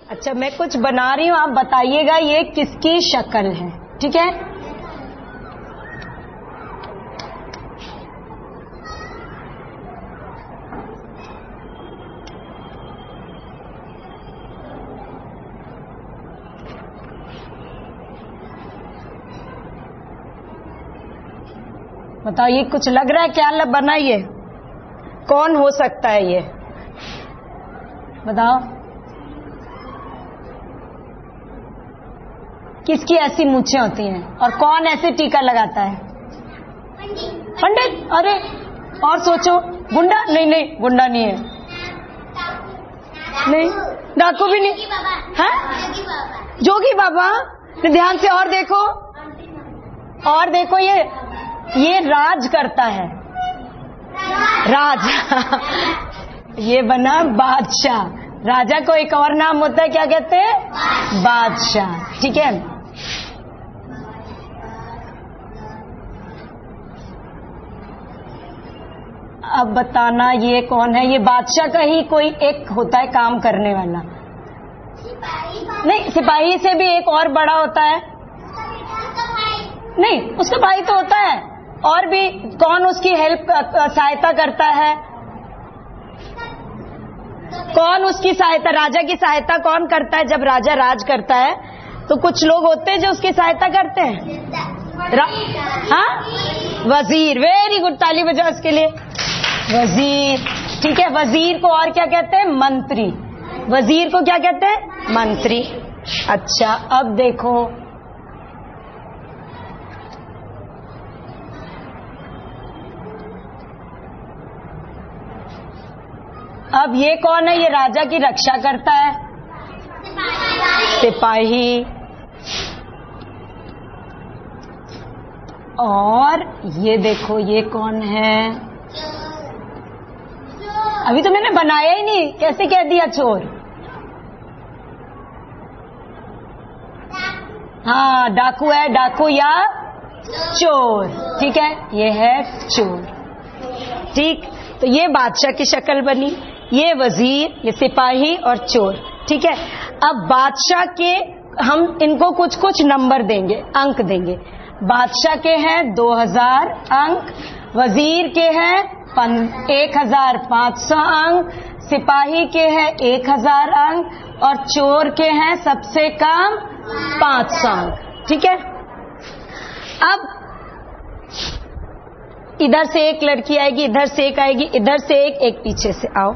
अच्छा, मैं कुछ बना रही हूँ, आप बताइएगा ये किसकी शक्ल है, ठीक है? बताइए, कुछ लग रहा है क्या बना? ये कौन हो सकता है? ये बताओ, किसकी ऐसी मूछें होती हैं और कौन ऐसे टीका लगाता है? पंडित। अरे, और सोचो, गुंडा? नहीं नहीं, गुंडा नहीं है। नहीं, डाकू भी नहीं है। जोगी बाबा। ध्यान से और देखो, और देखो, ये राज करता है, राज। ये बना बादशाह। राजा को एक और नाम होता है, क्या कहते हैं? बादशाह, ठीक है? अब बताना ये कौन है? ये बादशाह का ही कोई एक होता है काम करने वाला। नहीं, सिपाही से भी एक और बड़ा होता है। नहीं, उसका भाई तो होता है। और भी कौन उसकी हेल्प, सहायता करता है? कौन उसकी सहायता, राजा की सहायता कौन करता है? जब राजा राज करता है तो कुछ लोग होते हैं जो उसकी सहायता करते हैं। हाँ, वजीर। वेरी गुड, ताली बजाओ उसके लिए। वजीर, ठीक है। वजीर को और क्या कहते हैं? मंत्री। वजीर को क्या कहते हैं? मंत्री। अच्छा, अब देखो, अब ये कौन है? ये राजा की रक्षा करता है, सिपाही। और ये देखो, ये कौन है? अभी तो मैंने बनाया ही नहीं, कैसे कह दिया चोर? हाँ, डाकू है, डाकू या चोर, ठीक है? ये है चोर, ठीक। तो ये बादशाह की शक्ल बनी, ये वजीर, ये सिपाही और चोर, ठीक है। अब बादशाह के हम इनको कुछ कुछ नंबर देंगे, अंक देंगे। बादशाह के हैं 2000 अंक, वजीर के हैं 1500 अंक, सिपाही के हैं 1000 अंक और चोर के हैं सबसे कम 500 अंक, ठीक है। अब इधर से एक लड़की आएगी, इधर से एक आएगी, इधर से एक पीछे से। आओ,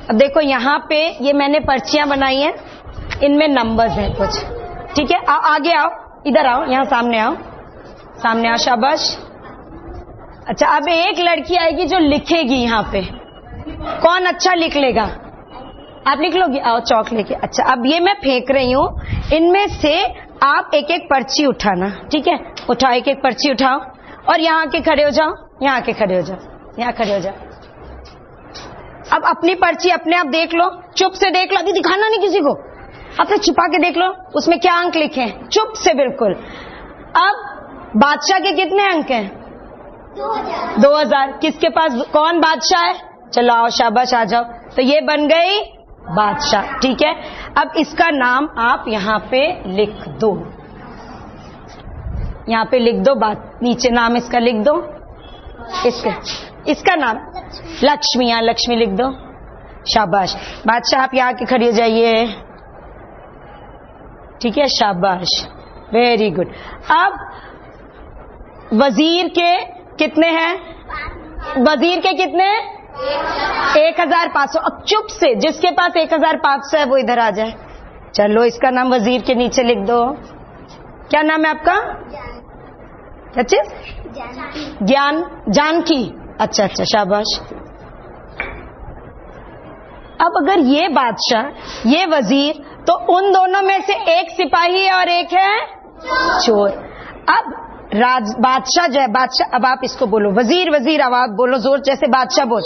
अब देखो यहाँ पे ये मैंने पर्चियां बनाई हैं, इनमें नंबर्स हैं कुछ, ठीक है। आओ, आगे आओ, इधर आओ, यहाँ सामने आओ, सामने आओ, शाबाश। अच्छा, अब एक लड़की आएगी जो लिखेगी यहाँ पे। कौन अच्छा लिख लेगा? आप लिख लोगी? आओ चौक लेके। अच्छा, अब ये मैं फेंक रही हूँ, इनमें से आप एक एक पर्ची उठाना, ठीक है। उठाओ, एक एक पर्ची उठाओ और यहाँ के खड़े हो जाओ, यहाँ के खड़े हो जाओ, यहाँ खड़े हो जाओ। अब अपनी पर्ची अपने आप देख लो, चुप से देख लो, अभी दिखाना नहीं किसी को, अपने छुपा के देख लो उसमें क्या अंक लिखे हैं, चुप से बिल्कुल। अब बादशाह के कितने अंक हैं? 2000। किसके पास, कौन बादशाह है? चलो आओ, शाबाश, आ जाओ। तो ये बन गई बादशाह, ठीक है। अब इसका नाम आप यहाँ पे लिख दो, यहाँ पे लिख दो, नीचे नाम इसका लिख दो, इसका नाम लक्ष्मी, यहाँ लक्ष्मी लिख दो, शाबाश। बादशाह आप यहाँ के खड़ी हो जाइए, ठीक है, शाबाश, वेरी गुड। अब वजीर के कितने हैं? वजीर के कितने? 1500। अब चुप से जिसके पास 1500 है वो इधर आ जाए। चलो, इसका नाम वजीर के नीचे लिख दो। क्या नाम है आपका? क्या चीज? ज्ञान, जानकी। अच्छा अच्छा, शाबाश। अब अगर ये बादशाह, ये वजीर, तो उन दोनों में से एक सिपाही है और एक है चोर। अब बादशाह जो है, बादशाह, अब आप इसको बोलो, वजीर वजीर, अब आप बोलो जोर, जैसे बादशाह बोल।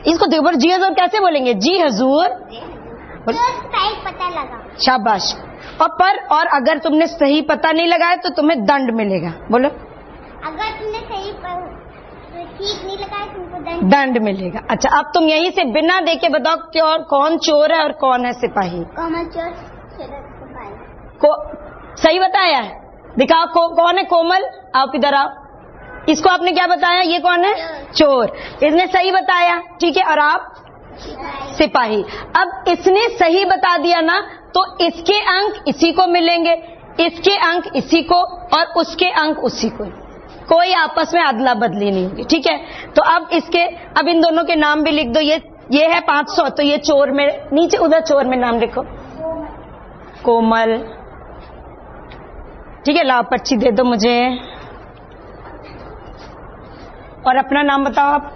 इसको देखो, जी हजूर कैसे बोलेंगे? जी हजूर, पता लगा, शाबाश। और अगर तुमने सही पता नहीं लगाया तो तुम्हें दंड मिलेगा। बोलो, अगर तुमने सही ठीक नहीं लगा तुमको दंड मिलेगा। अच्छा, अब तुम यहीं से बिना देखे बताओ कि और कौन चोर है और कौन है सिपाही। कोमल चोर सिपाही। सही बताया है, दिखाओ कौन है कोमल, आप इधर आओ। इसको आपने क्या बताया, ये कौन है, चोर। इसने सही बताया, ठीक है, और आप सिपाही। अब इसने सही बता दिया ना, तो इसके अंक इसी को मिलेंगे, इसके अंक इसी को, और उसके अंक उसी को। कोई आपस में अदला बदली नहीं होगी, ठीक है। तो अब अब इन दोनों के नाम भी लिख दो। ये है 500, तो ये चोर में नीचे उधर चोर में नाम लिखो, कोमल, ठीक है। लाओ पर्ची दे दो मुझे, और अपना नाम बताओ आप,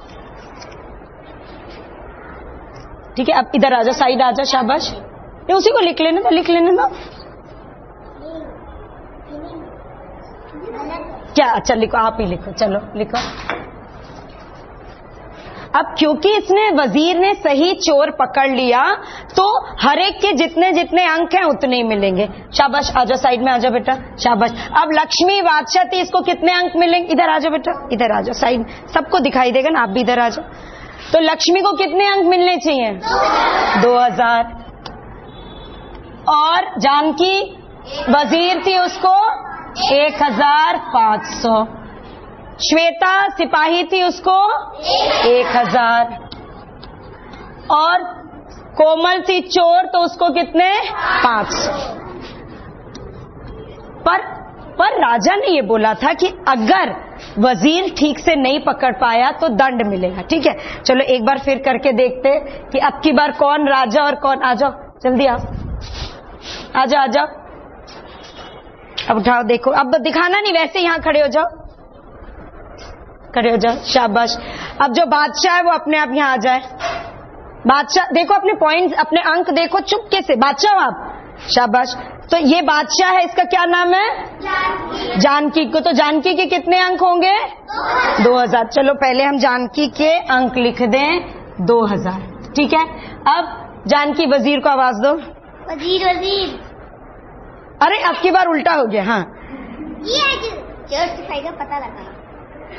ठीक है। अब इधर आ जाओ, साइड आ जाओ, शाबाश। ये उसी को लिख लेने दो, लिख लेने दो। क्या, अच्छा लिखो, आप ही लिखो, चलो लिखो। अब क्योंकि इसने वजीर ने सही चोर पकड़ लिया, तो हर एक के जितने जितने अंक हैं उतने ही मिलेंगे। शाबाश, आ जाओ साइड में, आ जाओ बेटा, शाबाश। अब लक्ष्मी बादशाह थी, इसको कितने अंक मिलेंगे, इधर आ जाओ बेटा, इधर आ जाओ, साइड सबको दिखाई देगा ना, आप भी इधर आ जाओ। तो लक्ष्मी को कितने अंक मिलने चाहिए, 2000। और जानकी वजीर थी, उसको 1500। श्वेता सिपाही थी, उसको 1000। और कोमल थी चोर, तो उसको कितने, 500। पर राजा ने ये बोला था कि अगर वजीर ठीक से नहीं पकड़ पाया तो दंड मिलेगा, ठीक है। चलो एक बार फिर करके देखते कि अब की बार कौन राजा और कौन। आ जाओ जल्दी, आओ, आ जाओ, आ जाओ। अब उठाओ, देखो, अब दिखाना नहीं, वैसे यहां खड़े हो जाओ, खड़े हो जाओ, शाबाश। अब जो बादशाह है वो अपने आप यहां आ जाए। बादशाह देखो, अपने पॉइंट्स, अपने अंक देखो चुपके से, बादशाह हो आप, शाबाश। तो ये बादशाह है, इसका क्या नाम है, जानकी को। तो जानकी के कितने अंक होंगे, 2000। चलो पहले हम जानकी के अंक लिख दें, 2000, ठीक है। अब जानकी वजीर को आवाज दो, वजीर वजीर। अरे अब की बार उल्टा हो गया, हाँ, ये चोर सिपाही का पता लगा।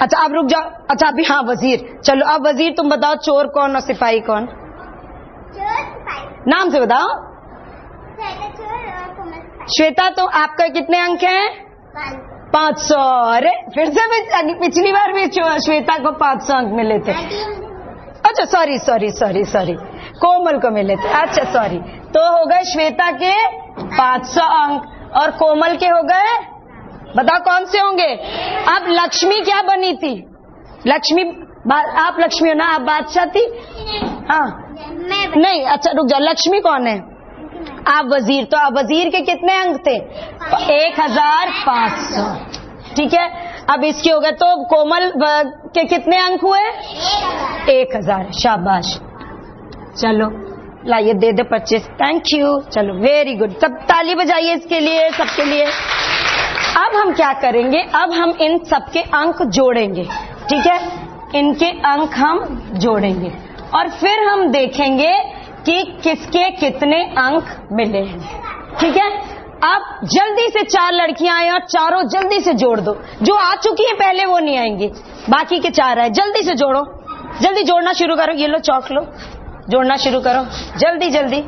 अच्छा आप रुक जाओ, अच्छा अभी, हाँ वजीर। चलो अब वजीर तुम बताओ, चोर कौन और सिपाही कौन, चोर सिपाही नाम से बताओ। श्वेता, तो आपका कितने अंक हैं, 500। अरे फिर से पिछली बार भी श्वेता को 500 अंक मिले थे। अच्छा सॉरी, कोमल को मिले थे, अच्छा सॉरी। तो हो गए श्वेता के 500 अंक, और कोमल के हो गए, बताओ कौन से होंगे। अब लक्ष्मी क्या बनी थी, लक्ष्मी, आप लक्ष्मी हो ना, आप बादशाह थी, हाँ नहीं, अच्छा रुक जाओ, लक्ष्मी कौन है, आप वजीर। तो आप वजीर के कितने अंक थे, 1500, ठीक है। अब इसके हो गए, तो कोमल के कितने अंक हुए, 1000, शाबाश। चलो लाइए, दे दे 25, थैंक यू। चलो वेरी गुड, सब ताली बजाइए इसके लिए, सबके लिए। अब हम क्या करेंगे, अब हम इन सबके अंक जोड़ेंगे, ठीक है, इनके अंक हम जोड़ेंगे, और फिर हम देखेंगे कि किसके कितने अंक मिले हैं, ठीक है। अब जल्दी से 4 लड़कियां आए और चारों जल्दी से जोड़ दो। जो आ चुकी है पहले वो नहीं आएंगी, बाकी के 4 आए, जल्दी से जोड़ो, जल्दी जोड़ना शुरू करो। ये लो चौक लो, जोड़ना शुरू करो, जल्दी जल्दी।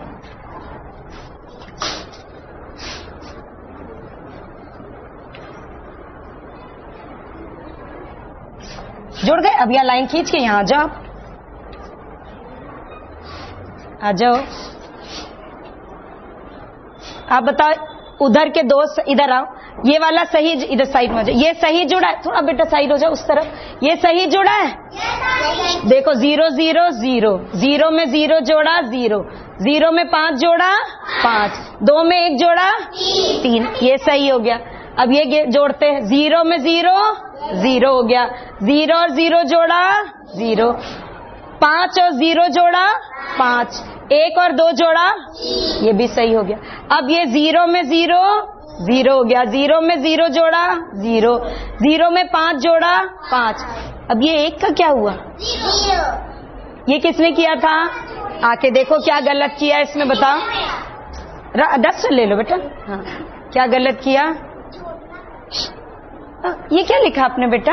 जुड़ गए। अब यह लाइन खींच के यहां आ जाओ, आ जाओ। आप बताओ, उधर के 2 इधर आओ, ये वाला सही, इधर साइड में हो जाओ, ये सही जुड़ा है, थोड़ा बेटा साइड हो जाओ उस तरफ, ये सही जुड़ा है, देखो 0 0 0, 0 में 0 जोड़ा 0, 0 में 5 जोड़ा 5, 2 में 1 जोड़ा 3, ये सही हो गया। अब ये जोड़ते हैं, 0 में 0 0 हो गया, 0 और 0 जोड़ा 0, 5 और 0 जोड़ा 5, 1 और 2 जोड़ा, ये भी सही हो गया। अब ये 0 में 0 0 हो गया, 0 में 0 जोड़ा 0, 0 में 5 जोड़ा 5। अब ये 1 का क्या हुआ, ये किसने किया था, आके देखो क्या गलत किया इसमें, बताओ। डस्टर ले लो बेटा, हाँ क्या गलत किया, ये क्या लिखा आपने बेटा,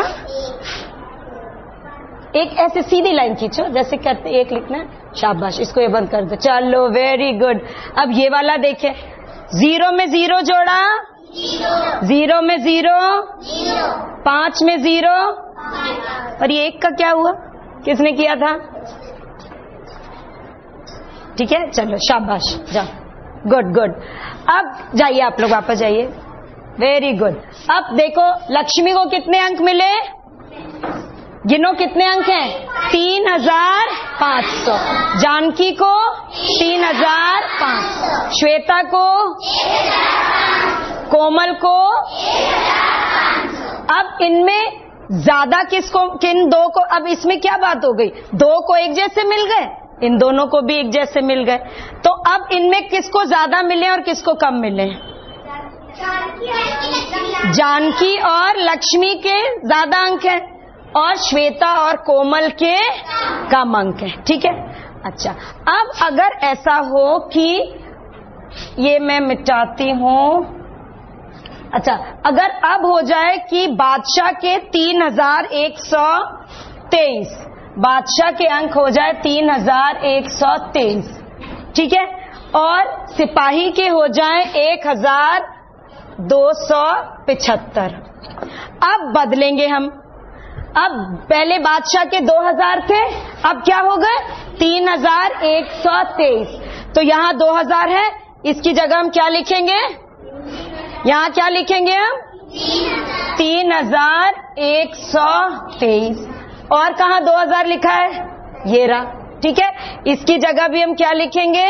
एक ऐसे सीधी लाइन खींचो जैसे करते, एक लिखना है, शाबाश, इसको ये बंद कर दो, चलो वेरी गुड। अब ये वाला देखें, 0 में 0 जोड़ा, 0 में 0, 5 में 0, और ये 1 का क्या हुआ, किसने किया था? ठीक है, चलो शाबाश, जाओ, गुड गुड। अब जाइए आप लोग, वापस जाइए, वेरी गुड। अब देखो लक्ष्मी को कितने अंक मिले, गिनो कितने अंक हैं, 3500। जानकी को 3500, श्वेता को, कोमल को। अब इनमें ज्यादा किसको, किन दो को, अब इसमें क्या बात हो गई, 2 को एक जैसे मिल गए, इन दोनों को भी एक जैसे मिल गए, तो अब इनमें किसको ज्यादा मिले और किसको कम मिले? जानकी और लक्ष्मी के ज्यादा अंक हैं और श्वेता और कोमल के कम अंक हैं। ठीक है, अच्छा। अब अगर ऐसा हो कि ये मैं मिटाती हूं, अच्छा, अगर अब हो जाए कि बादशाह के 3123, बादशाह के अंक हो जाए 3123, ठीक है, और सिपाही के हो जाए 1275। अब बदलेंगे हम, अब पहले बादशाह के 2000 थे, अब क्या हो गए 3123, तो यहां 2000 है, इसकी जगह हम क्या लिखेंगे, यहां क्या लिखेंगे हम, 3123, और कहां 2000 लिखा है, ये रहा। ठीक है, इसकी जगह भी हम क्या लिखेंगे,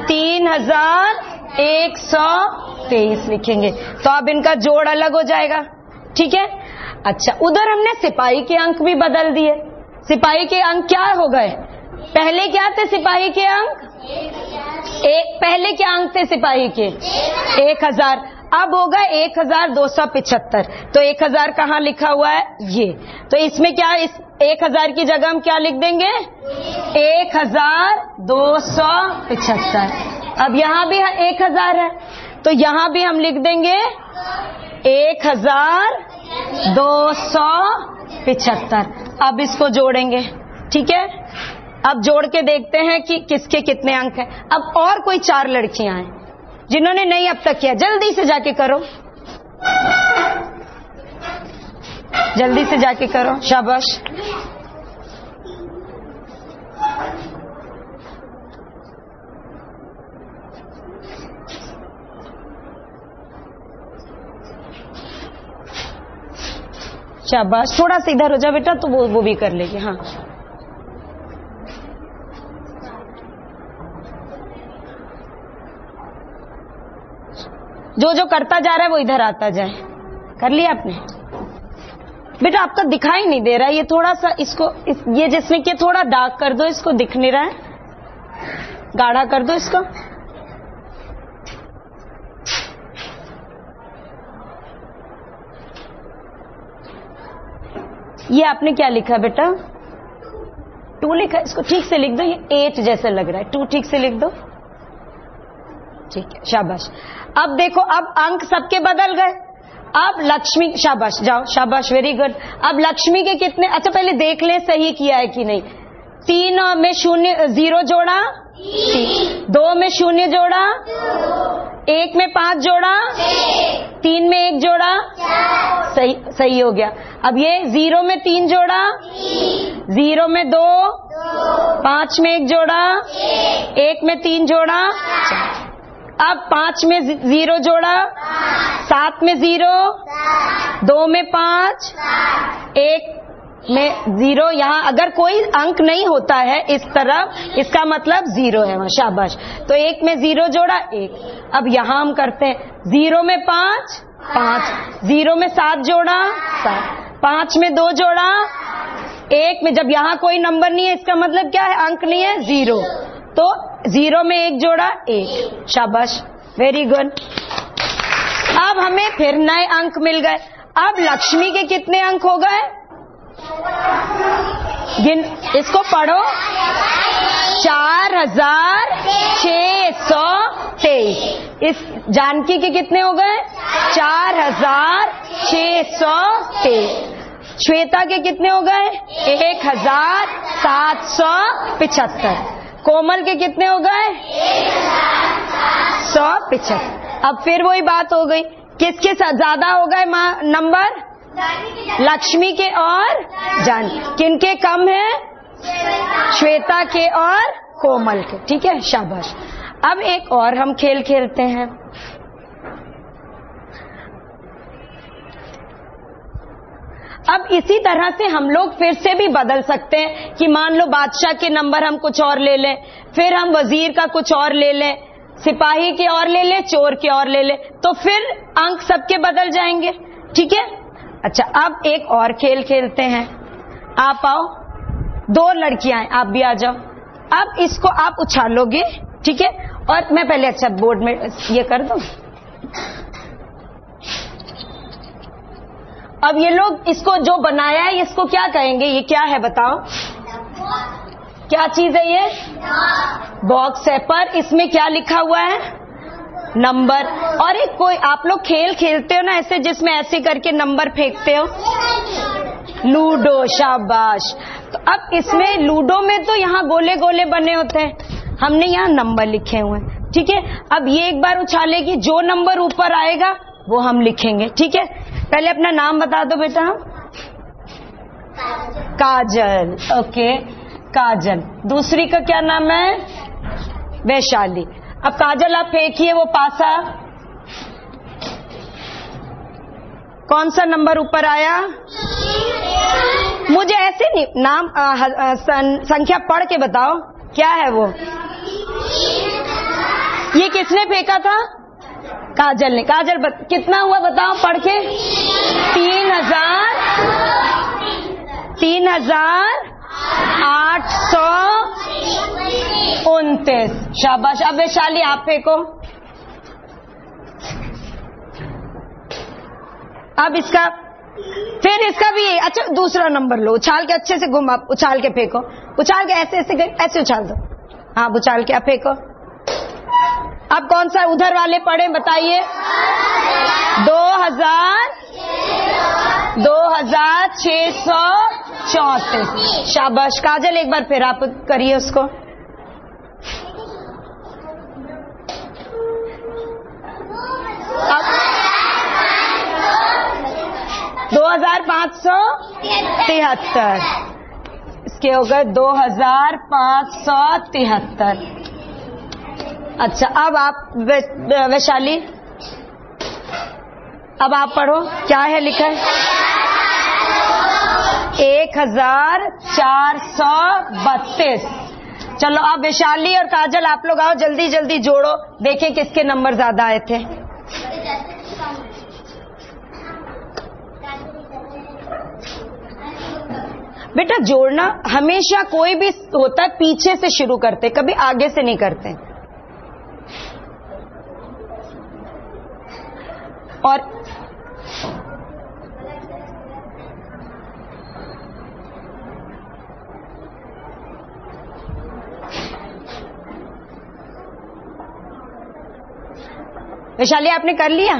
3123 लिखेंगे, तो अब इनका जोड़ अलग हो जाएगा। ठीक है, अच्छा, उधर हमने सिपाही के अंक भी बदल दिए। सिपाही के अंक क्या हो गए, पहले क्या थे सिपाही के अंक, पहले क्या अंक थे सिपाही के, 1000, अब होगा 1275, तो 1000 कहाँ लिखा हुआ है, ये, तो इसमें क्या, इस 1000 की जगह हम क्या लिख देंगे, 1275। अब यहां भी 1000 है, तो यहां भी हम लिख देंगे 1275। अब इसको जोड़ेंगे। ठीक है, अब जोड़ के देखते हैं कि किसके कितने अंक हैं। अब और कोई 4 लड़कियां हैं जिन्होंने नहीं अब तक किया, जल्दी से जाके करो, जल्दी से जाके करो, शाबाश। शाबाश, थोड़ा सा इधर हो जा बेटा, तो वो भी कर लेगी। हाँ, जो जो करता जा रहा है वो इधर आता जाए। कर लिया आपने बेटा? आपका दिखाई नहीं दे रहा है, ये थोड़ा सा इसको ये जिसमें कि थोड़ा डार्क कर दो, इसको दिख नहीं रहा है, गाढ़ा कर दो इसको। ये आपने क्या लिखा बेटा? 2 लिखा, इसको ठीक से लिख दो, ये 8 जैसे लग रहा है, 2 ठीक से लिख दो। ठीक है, शाबाश। अब देखो, अब अंक सबके बदल गए। अब लक्ष्मी, शाबाश, जाओ, शाबाश, वेरी गुड। अब लक्ष्मी के कितने, अच्छा पहले देख लें सही किया है कि नहीं। 3 में 0 जोड़ा, 2 में 0 जोड़ा, 1 में 5 जोड़ा, 3 में 1 जोड़ा, सही हो गया। अब ये 0 में 3 जोड़ा, 0 में 2, 5 में 1 जोड़ा, 1 में 3 जोड़ा, अब 5 में 0 जोड़ा, 7 में 0, 2 में 5, 1 में 0। यहाँ अगर कोई अंक नहीं होता है इस तरफ, इसका मतलब 0 है वहाँ, शाबाश। तो 1 में 0 जोड़ा, 1। अब यहाँ हम करते हैं 0 में 5, 5, 0 में 7 जोड़ा, 7, 5 में 2 जोड़ा, 1 में, जब यहाँ कोई नंबर नहीं है इसका मतलब क्या है, अंक नहीं है, 0, तो 0 में 1 जोड़ा, 1, शाबाश, वेरी गुड। अब हमें फिर नए अंक मिल गए। अब लक्ष्मी के कितने अंक हो गए, इसको पढ़ो, 4623। इस जानकी के कितने हो गए, 4623। श्वेता के कितने हो गए? 1775। कोमल के कितने हो गए? 175। अब फिर वही बात हो गई, किसके साथ ज्यादा हो गए नंबर? लक्ष्मी के और जानकी। किनके कम है? श्वेता के और कोमल के। ठीक है, शाबाश। अब एक और हम खेल खेलते हैं। अब इसी तरह से हम लोग फिर से भी बदल सकते हैं कि मान लो बादशाह के नंबर हम कुछ और ले लें, फिर हम वजीर का कुछ और ले लें, सिपाही के और ले लें, चोर के और ले लें, तो फिर अंक सबके बदल जाएंगे। ठीक है। अच्छा, अब एक और खेल खेलते हैं। आप आओ, 2 लड़कियां हैं, आप भी आ जाओ। अब इसको आप उछालोगे, ठीक है, और मैं पहले अच्छा बोर्ड में ये कर दूं। अब ये लोग इसको जो बनाया है इसको क्या कहेंगे? ये क्या है बताओ? क्या चीज है ये? बॉक्स है, पर इसमें क्या लिखा हुआ है? नंबर। और एक कोई आप लोग खेल खेलते हो ना ऐसे, जिसमें ऐसे करके नंबर फेंकते हो, लूडो। शाबाश। तो अब इसमें लूडो में तो यहाँ गोले गोले बने होते हैं, हमने यहाँ नंबर लिखे हुए हैं। ठीक है। अब ये एक बार उछालेगी, जो नंबर ऊपर आएगा वो हम लिखेंगे। ठीक है। पहले अपना नाम बता दो बेटा। काजल। ओके, काजल। दूसरी का क्या नाम है? वैशाली। अब काजल आप फेंकिए वो पासा, कौन सा नंबर ऊपर आया? मुझे ऐसे नहीं, नाम संख्या पढ़ के बताओ, क्या है वो? ये किसने फेंका था? काजल ने। काजल कितना हुआ बताओ पढ़ के? 3829। शाबाश। अब वैशाली आप फेंको। अब इसका, फिर इसका भी। अच्छा, दूसरा नंबर लो, उछाल के अच्छे से घुमा, उछाल के फेंको, उछाल के ऐसे ऐसे ऐसे उछाल दो। हाँ, उछाल के आप फेंको। अब कौन सा उधर वाले पढ़े बताइए? 2634। शाबाश। काजल एक बार फिर आप करिए उसको। अब 2573। इसके हो गए 2573। अच्छा, अब आप वैशाली, अब आप पढ़ो, क्या है लिखा है? 1432। चलो, अब वैशाली और काजल आप लोग आओ, जल्दी जल्दी जोड़ो, देखें किसके नंबर ज्यादा आए थे। बेटा जोड़ना हमेशा, कोई भी होता है पीछे से शुरू करते, कभी आगे से नहीं करते। और वैशाली आपने कर लिया?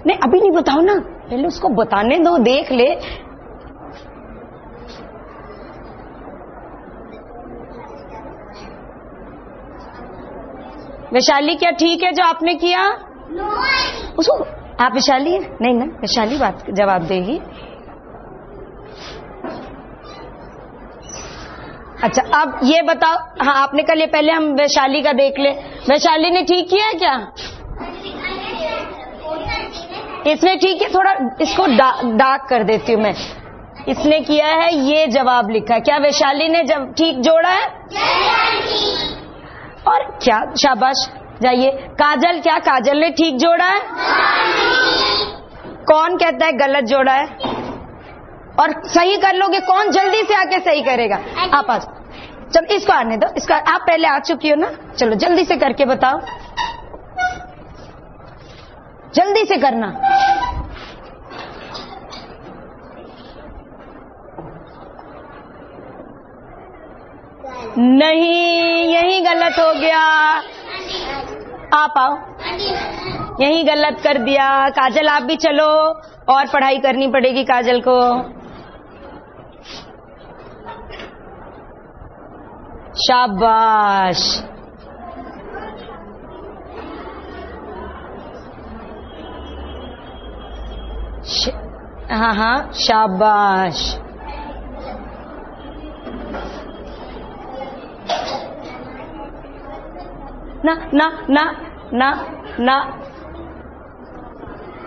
नहीं, अभी नहीं बताओ ना, पहले उसको बताने दो, देख ले। वैशाली क्या ठीक है जो आपने किया? उसको आप वैशाली है? नहीं ना, वैशाली बात जवाब देगी। अच्छा, अब ये बताओ। हाँ, आपने कर लिया, पहले हम वैशाली का देख ले। वैशाली ने ठीक किया है क्या? इसने ठीक है, थोड़ा इसको डार्क कर देती हूँ मैं। इसने किया है, ये जवाब लिखा है। क्या वैशाली ने जब ठीक जोड़ा है? और क्या, शाबाश, जाइए। काजल, क्या काजल ने ठीक जोड़ा है? कौन कहता है गलत जोड़ा है? और सही कर लोगे कौन? जल्दी से आके सही करेगा। आप आ, चलो इसको आने दो, इसका आप पहले आ चुकी हो ना, चलो जल्दी से करके बताओ, जल्दी से करना। नहीं, यही गलत हो गया। आप आओ। यही गलत कर दिया। काजल आप भी चलो, और पढ़ाई करनी पड़ेगी काजल को। शाबाश। हाँ हाँ, शाबाश। ना ना ना ना ना,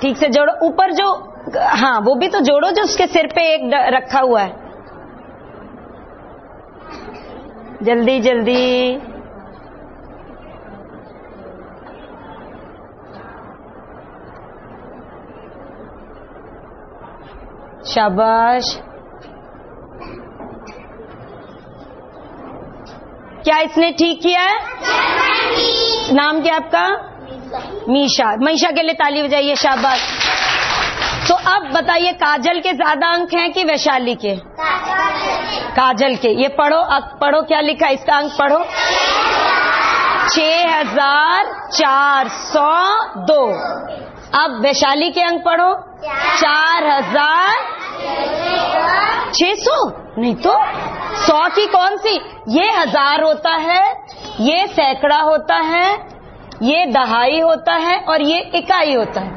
ठीक से जोड़ो। ऊपर जो, हाँ वो भी तो जोड़ो जो उसके सिर पे एक रखा हुआ है। जल्दी जल्दी। शाबाश। क्या इसने ठीक किया है? नाम क्या आपका? मीशा। मीशा के लिए ताली बजाइए। शाबाश। तो अब बताइए, काजल के ज्यादा अंक हैं कि वैशाली के? काजल के। ये पढ़ो, अब पढ़ो क्या लिखा है, इसका अंक पढ़ो। 6402। अब वैशाली के अंक पढ़ो। 4600। नहीं तो 100 की कौन सी? ये 1000 होता है, ये सैकड़ा होता है, ये दहाई होता है, और ये इकाई होता है।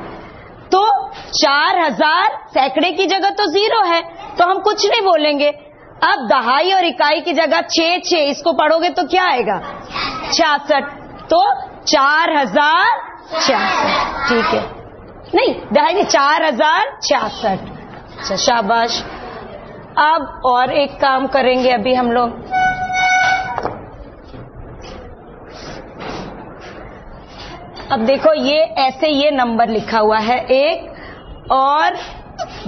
तो 4000 सैकड़े की जगह तो 0 है, तो हम कुछ नहीं बोलेंगे। अब दहाई और इकाई की जगह 6, इसको पढ़ोगे तो क्या आएगा? 66। तो 4066। ठीक है, नहीं दहाई नहीं, 4066। अच्छा शाबाश। अब और एक काम करेंगे अभी हम लोग। अब देखो, ये ऐसे ये नंबर लिखा हुआ है 1, और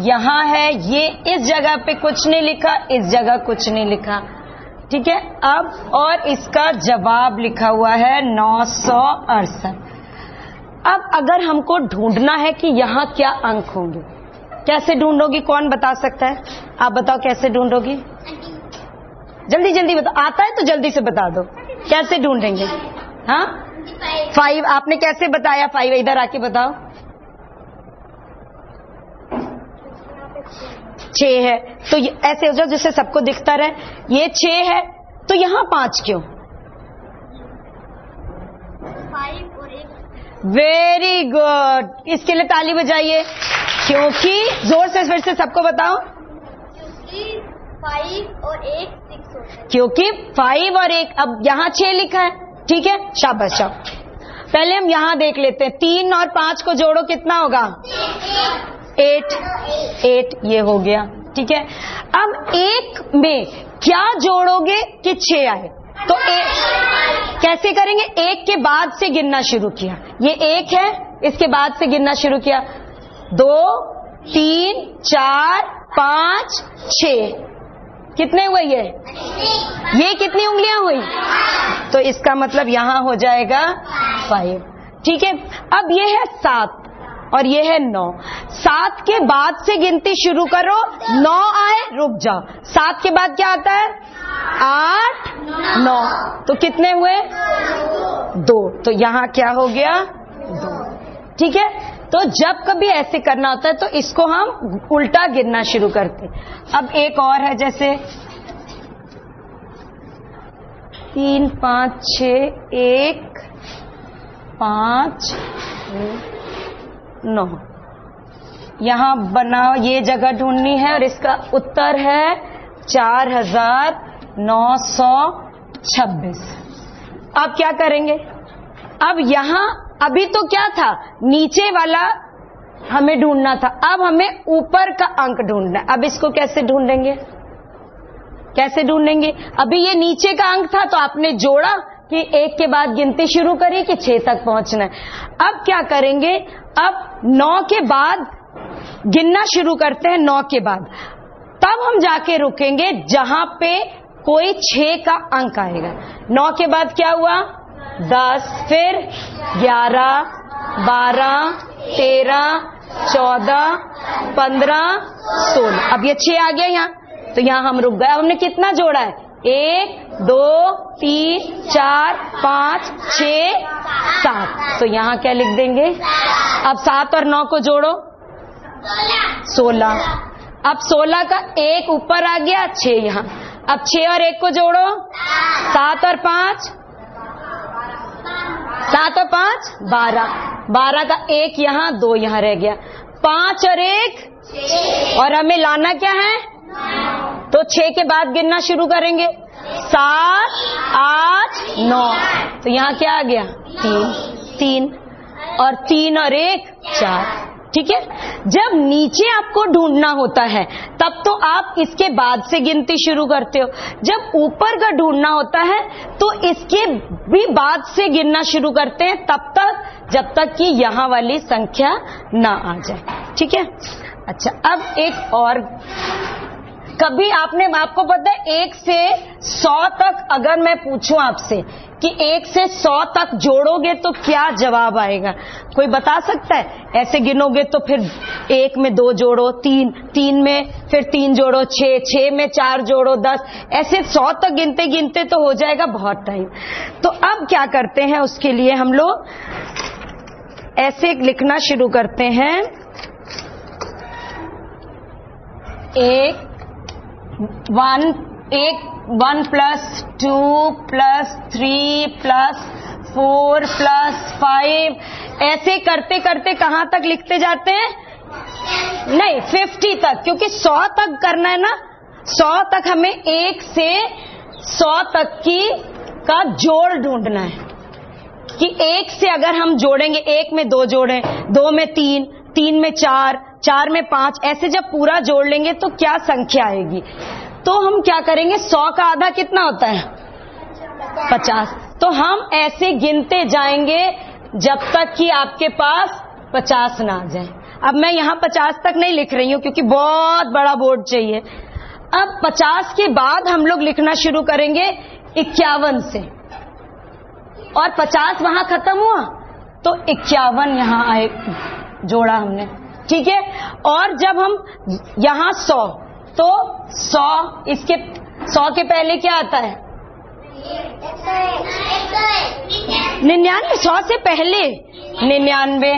यहां है ये, इस जगह पे कुछ नहीं लिखा, इस जगह कुछ नहीं लिखा। ठीक है, अब और इसका जवाब लिखा हुआ है 968। अब अगर हमको ढूंढना है कि यहां क्या अंक होंगे, कैसे ढूंढोगी? कौन बता सकता है? आप बताओ कैसे ढूंढोगी? जल्दी जल्दी बताओ। आता है तो जल्दी से बता दो, कैसे ढूंढेंगे? हाँ 5। आपने कैसे बताया 5? इधर आके बताओ। 6 है तो ऐसे हो जाओ जिससे सबको दिखता रहे। ये 6 है तो यहां 5 क्यों? 5 और 1। वेरी गुड, इसके लिए ताली बजाइए। क्योंकि, जोर से फिर से सबको बताओ। क्योंकि 5 और 1 6 होता है। क्योंकि 5 और 1, अब यहां 6 लिखा है। ठीक है, शाबाश शाबाश। पहले हम यहां देख लेते हैं। 3 और 5 को जोड़ो, कितना होगा? 8। ये हो गया। ठीक है, अब 1 में क्या जोड़ोगे कि 6 आए? तो कैसे करेंगे? 1 के बाद से गिनना शुरू किया। ये 1 है, इसके बाद से गिनना शुरू किया। 2 3 4 5 6। कितने हुए ये कितनी उंगलियां हुई? तो इसका मतलब यहां हो जाएगा 5। ठीक है, अब ये है 7 और ये है 9। 7 के बाद से गिनती शुरू करो। 9 आए, रुक जाओ। 7 के बाद क्या आता है? 8 9। तो कितने हुए? 2। तो यहां क्या हो गया? 2। ठीक है, तो जब कभी ऐसे करना होता है तो इसको हम उल्टा गिनना शुरू करते। अब एक और है, जैसे 3 5 6 1 5 9। यहां बनाओ, ये जगह ढूंढनी है और इसका उत्तर है 4926। अब क्या करेंगे? अब यहां अभी तो क्या था? नीचे वाला हमें ढूंढना था, अब हमें ऊपर का अंक ढूंढना है। अब इसको कैसे ढूंढेंगे? कैसे ढूंढेंगे? अभी ये नीचे का अंक था तो आपने जोड़ा कि 1 के बाद गिनती शुरू करी कि 6 तक पहुंचना है। अब क्या करेंगे? अब 9 के बाद गिनना शुरू करते हैं। 9 के बाद तब हम जाके रुकेंगे जहां पे कोई 6 का अंक आएगा। 9 के बाद क्या हुआ? 10, फिर 11 12 13 14 15 16। अब ये 6 आ गया यहां, तो यहां हम रुक गए। हमने कितना जोड़ा है? 1 2 3 4 5 6 7। तो यहाँ क्या लिख देंगे? अब 7 और 9 को जोड़ो, 16। अब 16 का 1 ऊपर आ गया, 6 यहाँ। अब 6 और 1 को जोड़ो, 7 और 5 12। 12 का 1 यहाँ, 2 यहाँ रह गया, 5 और 1 और हमें लाना क्या है? तो 6 के बाद गिनना शुरू करेंगे, 7 8 9। तो यहाँ क्या आ गया? 3 और 3 और 1 4। ठीक है। जब नीचे आपको ढूंढना होता है तब तो आप इसके बाद से गिनती शुरू करते हो, जब ऊपर का ढूंढना होता है तो इसके भी बाद से गिनना शुरू करते हैं, तब तक जब तक कि यहाँ वाली संख्या ना आ जाए। ठीक है। अच्छा, अब एक और, कभी आपको पता है 1 से 100 तक अगर मैं पूछूं आपसे कि 1 से 100 तक जोड़ोगे तो क्या जवाब आएगा? कोई बता सकता है? ऐसे गिनोगे तो फिर 1 में 2 जोड़ो, 3 में फिर 3 जोड़ो, 6 में 4 जोड़ो, 10, ऐसे 100 तक गिनते गिनते तो हो जाएगा बहुत टाइम। तो अब क्या करते हैं, उसके लिए हम लोग ऐसे लिखना शुरू करते हैं, 1 प्लस 2 प्लस 3 प्लस 4 प्लस 5, ऐसे करते करते कहां तक लिखते जाते हैं? नहीं, 50 तक, क्योंकि 100 तक करना है ना। 100 तक हमें 1 से 100 तक का जोड़ ढूंढना है कि 1 से अगर हम जोड़ेंगे, 1 में 2 जोड़ें, 2 में 3, 3 में 4, 4 में 5, ऐसे जब पूरा जोड़ लेंगे तो क्या संख्या आएगी? तो हम क्या करेंगे, 100 का आधा कितना होता है? 50। तो हम ऐसे गिनते जाएंगे जब तक कि आपके पास 50 ना आ जाए। अब मैं यहाँ 50 तक नहीं लिख रही हूँ क्योंकि बहुत बड़ा बोर्ड चाहिए। अब 50 के बाद हम लोग लिखना शुरू करेंगे 51 से, और 50 वहां खत्म हुआ तो 51 यहाँ आए, जोड़ा हमने। ठीक है। और जब हम यहाँ 100, तो 100, इसके 100 के पहले क्या आता है? 99। 100 से पहले 99,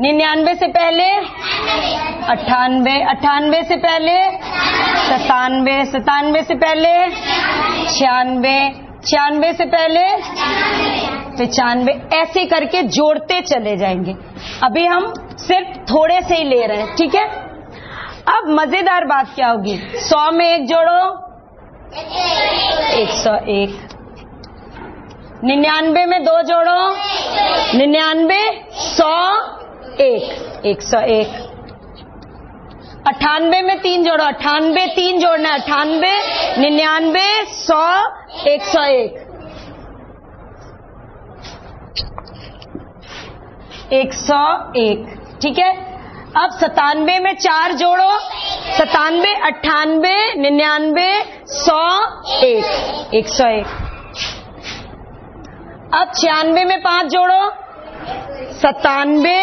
99 से पहले 98, 98 से पहले 97, 97 से पहले 96, 96 से पहले 95, ऐसे करके जोड़ते चले जाएंगे। अभी हम सिर्फ थोड़े से ही ले रहे हैं। ठीक है। अब मजेदार बात क्या होगी, 100 में 1 जोड़ो, 101। 99 में 2 जोड़ो, 99, 100, 1, 101। 98 में 3 जोड़ो, 98, 3 जोड़ना, 98, 99, 100, 101। 101। ठीक है। अब 97 में 4 जोड़ो, 97, 98, 99, 100, 1, 101। अब 96 में 5 जोड़ो, 97,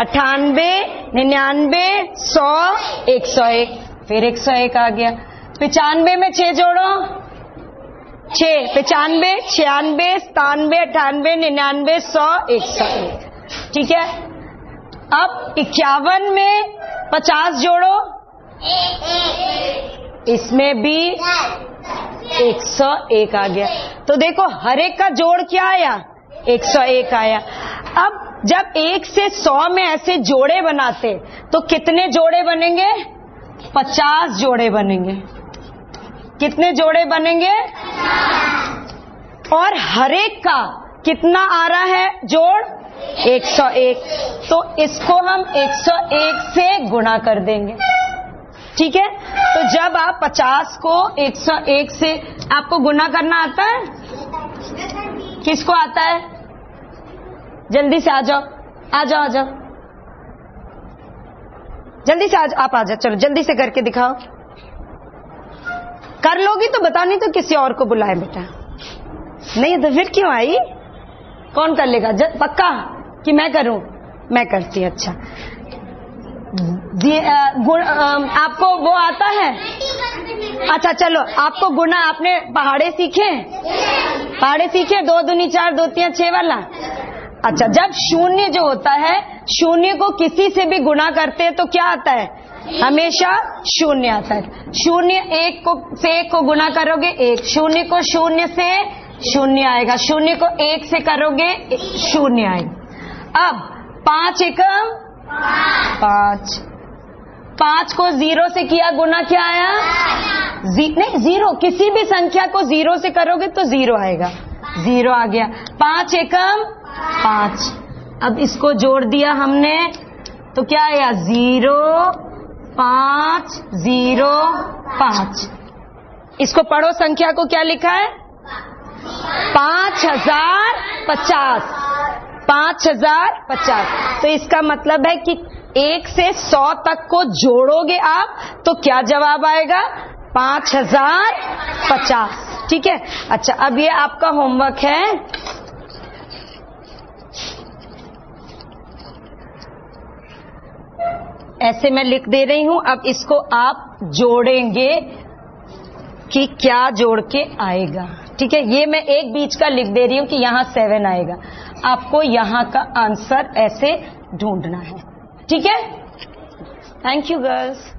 98, 99, 100, 101, फिर 101 आ गया। 95 में 6 जोड़ो, 6, 95, 96, 97, 98, 99, 100, 101। ठीक है। अब 51 में 50 जोड़ो, इसमें भी 101 आ गया। तो देखो हर एक का जोड़ क्या आया? 101 आया। अब जब 1 से 100 में ऐसे जोड़े बनाते तो कितने जोड़े बनेंगे? 50 जोड़े बनेंगे। कितने जोड़े बनेंगे? और हर एक का कितना आ रहा है जोड़? 101। तो इसको हम 101 से गुणा कर देंगे। ठीक है। तो जब आप 50 को 101 से, आपको गुणा करना आता है? किसको आता है? जल्दी से आ जाओ, आ जाओ, आ जाओ, जल्दी से आप आ जाओ। चलो जल्दी से करके दिखाओ। कर लोगी तो बता, नहीं तो किसी और को बुलाए बेटा। नहीं तो फिर क्यों आई? कौन कर लेगा? पक्का कि मैं करूं? मैं करती। अच्छा आपको वो आता है? अच्छा चलो, आपको गुना आपने पहाड़े सीखे? पहाड़े सीखे? 2 दूनी 4, 2 3 6 वाला। अच्छा, जब शून्य जो होता है, शून्य को किसी से भी गुना करते हैं तो क्या आता है? हमेशा शून्य आता है। शून्य एक से 1 को गुना करोगे 1, शून्य को शून्य से शून्य आएगा, शून्य को 1 से करोगे शून्य आएगा। अब 5 एकम 5, 5 को 0 से किया गुना क्या आया? नहीं, 0, किसी भी संख्या को 0 से करोगे तो 0 आएगा, 0 आ गया। 5 एकम 5। अब इसको जोड़ दिया हमने तो क्या आया? 0 5 0 5। इसको पढ़ो, संख्या को क्या लिखा है? 5050, 5050। तो इसका मतलब है कि 1 से 100 तक को जोड़ोगे आप तो क्या जवाब आएगा? 5050। ठीक है। अच्छा, अब ये आपका होमवर्क है। ऐसे मैं लिख दे रही हूं, अब इसको आप जोड़ेंगे कि क्या जोड़ के आएगा। ठीक है, ये मैं एक बीच का लिख दे रही हूं कि यहां 7 आएगा, आपको यहां का आंसर ऐसे ढूंढना है। ठीक है, थैंक यू गर्ल्स।